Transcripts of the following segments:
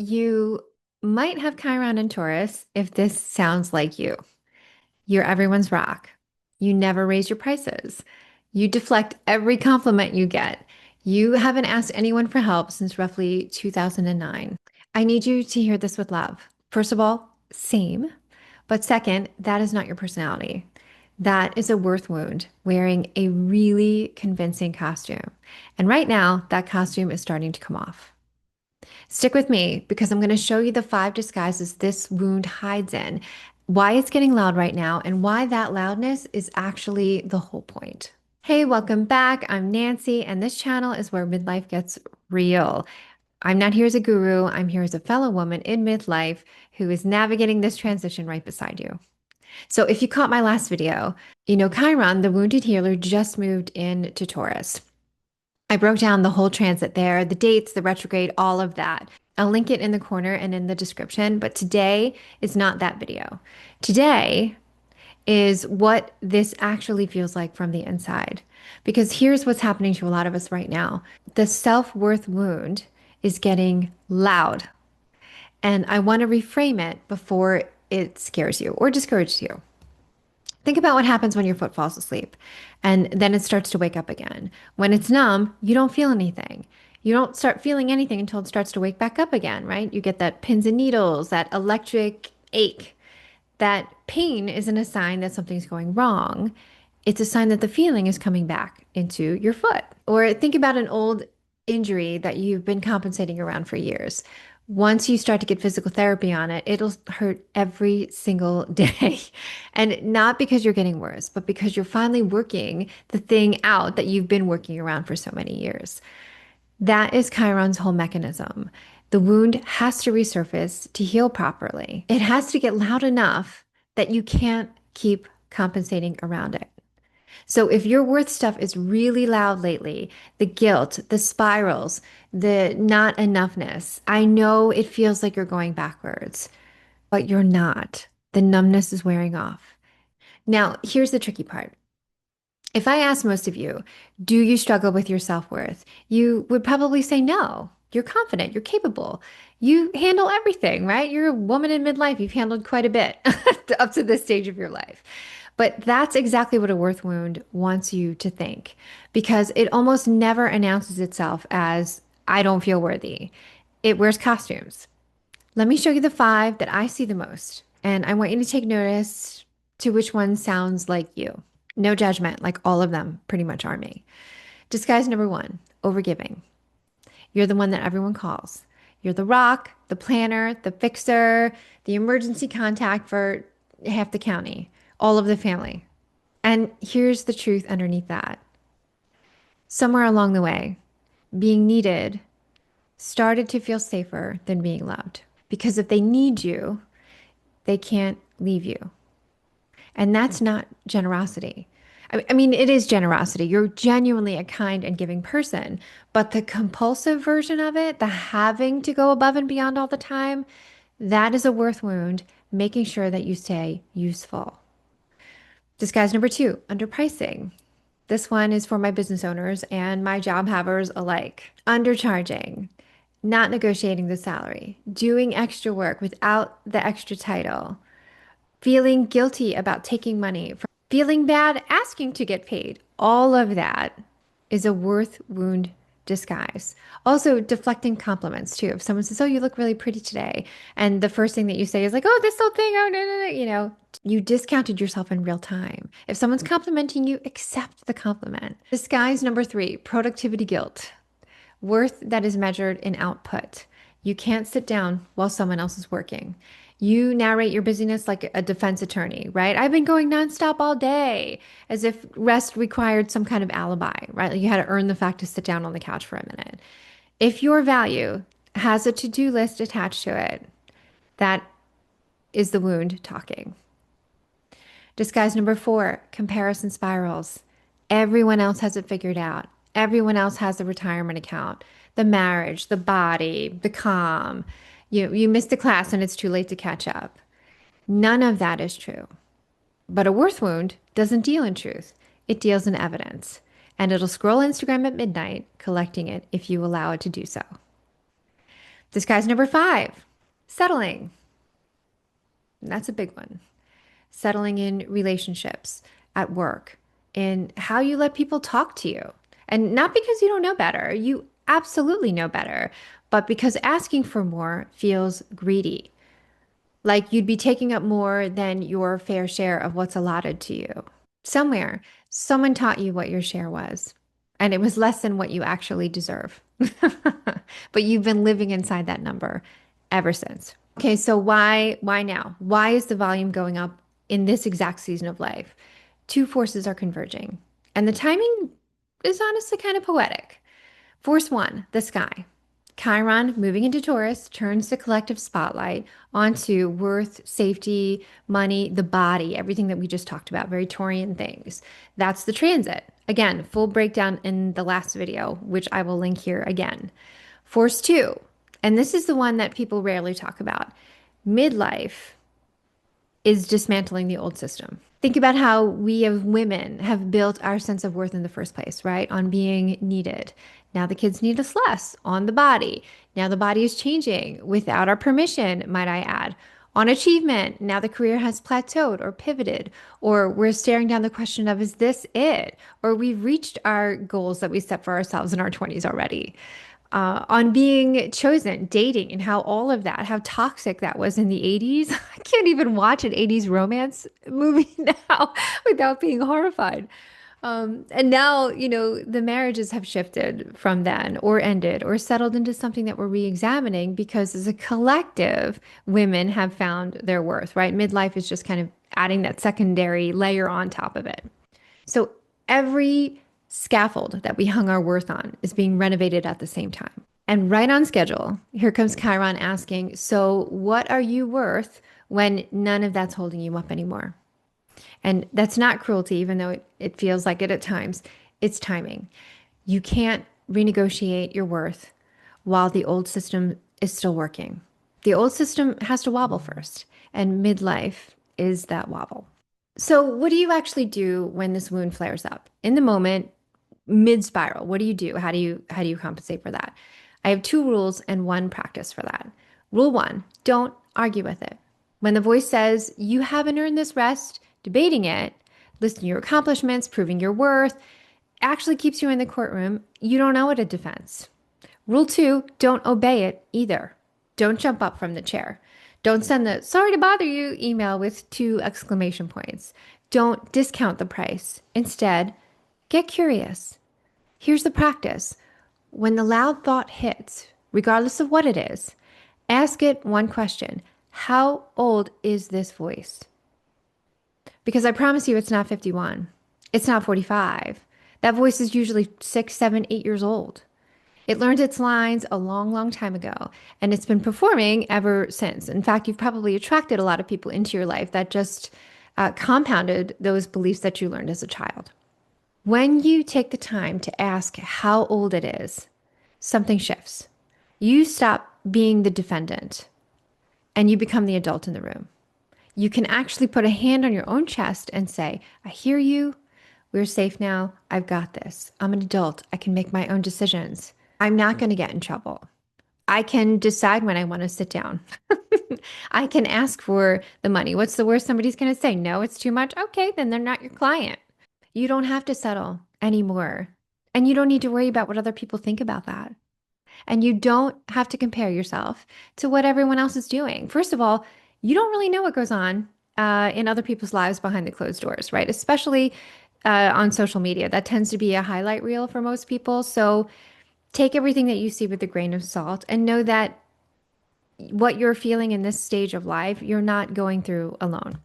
You might have Chiron and Taurus if this sounds like you. You're everyone's rock. You never raise your prices. You deflect every compliment you get. You haven't asked anyone for help since roughly 2009. I need you to hear this with love. First of all, same. But second, that is not your personality. That is a worth wound wearing a really convincing costume. And right now, that costume is starting to come off. Stick with me because I'm going to show you the 5 disguises this wound hides in, why it's getting loud right now, and why that loudness is actually the whole point. Hey, welcome back. I'm Nancy, and this channel is where midlife gets real. I'm not here as a guru, I'm here as a fellow woman in midlife who is navigating this transition right beside you. So, if you caught my last video, Chiron, the wounded healer, just moved into Taurus. I broke down the whole transit there, the dates, the retrograde, all of that. I'll link it in the corner and in the description, but today is not that video. Today is what this actually feels like from the inside. Because here's what's happening to a lot of us right now. The self-worth wound is getting loud, and I want to reframe it before it scares you or discourages you. Think about what happens when your foot falls asleep and then it starts to wake up again. When it's numb, you don't feel anything. You don't start feeling anything until it starts to wake back up again, right? You get that pins and needles, that electric ache. That pain isn't a sign that something's going wrong. It's a sign that the feeling is coming back into your foot. Or think about an old injury that you've been compensating around for years. Once you start to get physical therapy on it, it'll hurt every single day. And not because you're getting worse, but because you're finally working the thing out that you've been working around for so many years. That is Chiron's whole mechanism. The wound has to resurface to heal properly. It has to get loud enough that you can't keep compensating around it. So if your worth stuff is really loud lately, the guilt, the spirals, the not enoughness, I know it feels like you're going backwards, but you're not. The numbness is wearing off. Now, here's the tricky part. If I asked most of you, do you struggle with your self-worth? You would probably say no. You're confident, you're capable. You handle everything, right? You're a woman in midlife. You've handled quite a bit up to this stage of your life. But that's exactly what a worth wound wants you to think because it almost never announces itself as, I don't feel worthy. It wears costumes. Let me show you the 5 that I see the most. And I want you to take notice to which one sounds like you. No judgment, like all of them pretty much are me. Disguise number 1, overgiving. You're the one that everyone calls. You're the rock, the planner, the fixer, the emergency contact for half the county, all of the family. And here's the truth underneath that. Somewhere along the way, being needed started to feel safer than being loved. Because if they need you, they can't leave you. And that's not generosity. I mean, it is generosity. You're genuinely a kind and giving person. But the compulsive version of it, the having to go above and beyond all the time, that is a worth wound, making sure that you stay useful. Disguise number 2, underpricing. This one is for my business owners and my job havers alike. Undercharging, not negotiating the salary, doing extra work without the extra title, feeling guilty about taking money, feeling bad asking to get paid. All of that is a worth wound disguise. Also, deflecting compliments too. If someone says, "Oh, you look really pretty today," and the first thing that you say is like, "Oh, this whole thing, oh, no, no, no," you discounted yourself in real time. If someone's complimenting you, accept the compliment. Disguise number 3, productivity guilt. Worth that is measured in output. You can't sit down while someone else is working. You narrate your busyness like a defense attorney, right? I've been going nonstop all day, as if rest required some kind of alibi, right? Like you had to earn the fact to sit down on the couch for a minute. If your value has a to-do list attached to it, that is the wound talking. Disguise number 4, comparison spirals. Everyone else has it figured out. Everyone else has a retirement account, the marriage, the body, the calm. You missed a class and it's too late to catch up. None of that is true. But a worth wound doesn't deal in truth. It deals in evidence. And it'll scroll Instagram at midnight, collecting it if you allow it to do so. This guy's number five, settling. That's a big one. Settling in relationships, at work, in how you let people talk to you. And not because you don't know better, you absolutely know better, but because asking for more feels greedy. Like you'd be taking up more than your fair share of what's allotted to you. Somewhere, someone taught you what your share was, and it was less than what you actually deserve. But you've been living inside that number ever since. Okay, so why now? Why is the volume going up in this exact season of life? Two forces are converging, and the timing is honestly kind of poetic. Force one, the sky. Chiron, moving into Taurus, turns the collective spotlight onto worth, safety, money, the body, everything that we just talked about, very Taurian things. That's the transit. Again, full breakdown in the last video, which I will link here again. Force two, and this is the one that people rarely talk about. Midlife is dismantling the old system. Think about how we as women have built our sense of worth in the first place, right? On being needed. Now the kids need us less on the body. Now the body is changing without our permission, might I add. On achievement, now the career has plateaued or pivoted, or we're staring down the question of, is this it? Or we've reached our goals that we set for ourselves in our 20s already. On being chosen, dating, and how all of that, how toxic that was in the 80s. I can't even watch an 80s romance movie now without being horrified. And now, the marriages have shifted from then or ended or settled into something that we're re-examining because as a collective, women have found their worth, right? Midlife is just kind of adding that secondary layer on top of it. So every scaffold that we hung our worth on is being renovated at the same time. And right on schedule, here comes Chiron asking, so what are you worth when none of that's holding you up anymore? And that's not cruelty, even though it feels like it at times. It's timing. You can't renegotiate your worth while the old system is still working. The old system has to wobble first, and midlife is that wobble. So, what do you actually do when this wound flares up? In the moment, mid spiral, what do you do? How do you compensate for that? I have two rules and one practice for that. Rule one, don't argue with it. When the voice says you haven't earned this rest, debating it, listing your accomplishments, proving your worth, actually keeps you in the courtroom. You don't owe it a defense. Rule two, don't obey it either. Don't jump up from the chair. Don't send the sorry to bother you email with two exclamation points. Don't discount the price. Instead, get curious. Here's the practice. When the loud thought hits, regardless of what it is, ask it one question. How old is this voice? Because I promise you it's not 51. It's not 45. That voice is usually 6, 7, 8 years old. It learned its lines a long, long time ago, and it's been performing ever since. In fact, you've probably attracted a lot of people into your life that just compounded those beliefs that you learned as a child. When you take the time to ask how old it is, something shifts. You stop being the defendant and you become the adult in the room. You can actually put a hand on your own chest and say, I hear you. We're safe now. I've got this. I'm an adult. I can make my own decisions. I'm not going to get in trouble. I can decide when I want to sit down. I can ask for the money. What's the worst somebody's going to say? No, it's too much. Okay, then they're not your client. You don't have to settle anymore. And you don't need to worry about what other people think about that. And you don't have to compare yourself to what everyone else is doing. First of all, you don't really know what goes on in other people's lives behind the closed doors, right? Especially on social media. That tends to be a highlight reel for most people. So take everything that you see with a grain of salt and know that what you're feeling in this stage of life, you're not going through alone.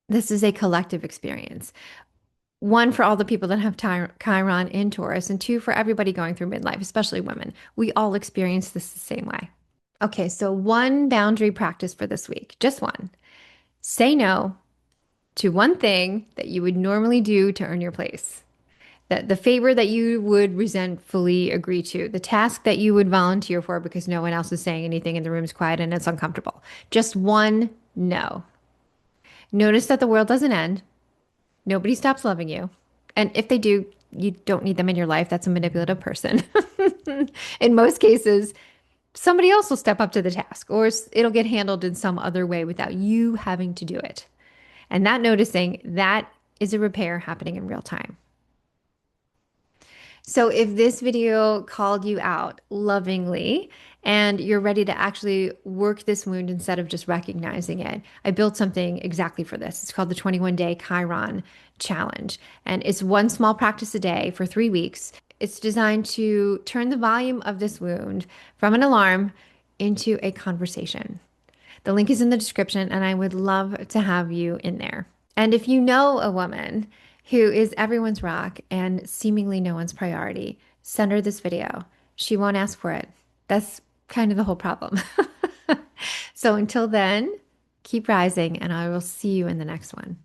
This is a collective experience. One, for all the people that have Chiron in Taurus, and two, for everybody going through midlife, especially women. We all experience this the same way. Okay, so one boundary practice for this week, just one. Say no to one thing that you would normally do to earn your place. The favor that you would resentfully agree to, the task that you would volunteer for because no one else is saying anything and the room's quiet and it's uncomfortable. Just one no. Notice that the world doesn't end. Nobody stops loving you. And if they do, you don't need them in your life. That's a manipulative person. In most cases, somebody else will step up to the task, or it'll get handled in some other way without you having to do it. And that noticing, that is a repair happening in real time. So if this video called you out lovingly and you're ready to actually work this wound instead of just recognizing it, I built something exactly for this. It's called the 21-day Chiron challenge. And it's one small practice a day for 3 weeks. It's designed to turn the volume of this wound from an alarm into a conversation. The link is in the description, and I would love to have you in there. And if you know a woman who is everyone's rock and seemingly no one's priority, send her this video. She won't ask for it. That's kind of the whole problem. So until then, keep rising, and I will see you in the next one.